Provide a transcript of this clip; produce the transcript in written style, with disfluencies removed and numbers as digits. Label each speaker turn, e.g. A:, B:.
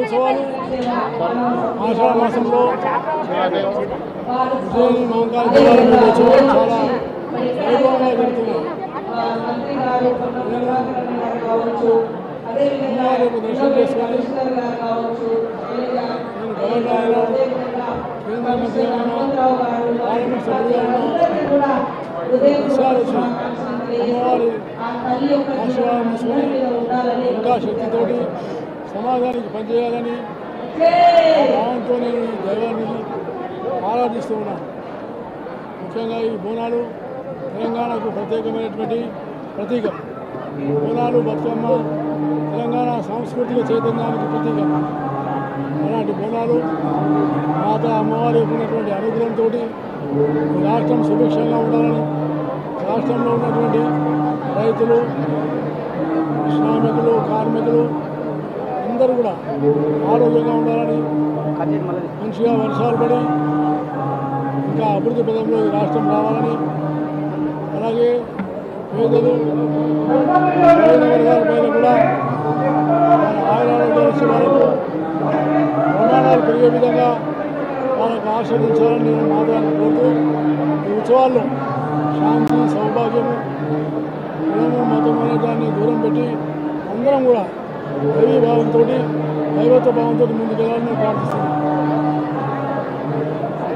A: ఉత్సవాలు ఆషాఢ మాసంలో ఉజ్జయిని మహంకాళి దేవాలయంలో ఉత్సవాలు చాలా వైభవంగా జరుగుతున్నాయి. అమ్మవారికి దర్శనం చేసుకొని నేను గవర్నర్ అయినా కేంద్ర మంత్రి అయినా పార్లమెంట్ సభ్యులుగా ఉన్నా విషయాలు వచ్చి అమ్మవారి ఆశీర్వాదం తీసుకొని ఇంకా శక్తితోటి సమాజానికి పనిచేయాలని భావంతో నేను ఈ దైవాన్ని ఆరాధిస్తూ ఉన్నాను. ముఖ్యంగా ఈ బోనాలు తెలంగాణకు ప్రత్యేకమైనటువంటి ప్రతీక. బోనాలు బతుకమ్మ తెలంగాణ సాంస్కృతిక చైతన్యానికి ప్రతీక. అలాంటి బోనాలు మాత అమ్మవారి ఉన్నటువంటి అనుగ్రహంతో ఈ రాష్ట్రం సుభిక్షంగా ఉండాలని, రాష్ట్రంలో ఉన్నటువంటి రైతులు, శ్రామికులు, కార్మికులు అందరూ కూడా ఆరోగ్యంగా ఉండాలని, మంచిగా వర్షాలు పడి ఇంకా అభివృద్ధి పదంలో ఈ రాష్ట్రం రావాలని, అలాగే పేదలు వర్గాల పైన కూడా ఆయురాలు వచ్చే వాళ్ళకు ప్రమాణాలు పెరిగే విధంగా వాళ్ళకు ఆశీర్వదించాలని నేను మాత్రాన్ని కోరుతూ ఈ ఉత్సవాల్లో శాంతి, సౌభాగ్యము, కులము, మతం అనే దాన్ని దూరం పెట్టి అందరం కూడా దైవీ భావంతో, దైవత్వ భావంతో ముందుకెళ్ళాలని ప్రార్థిస్తున్నాను.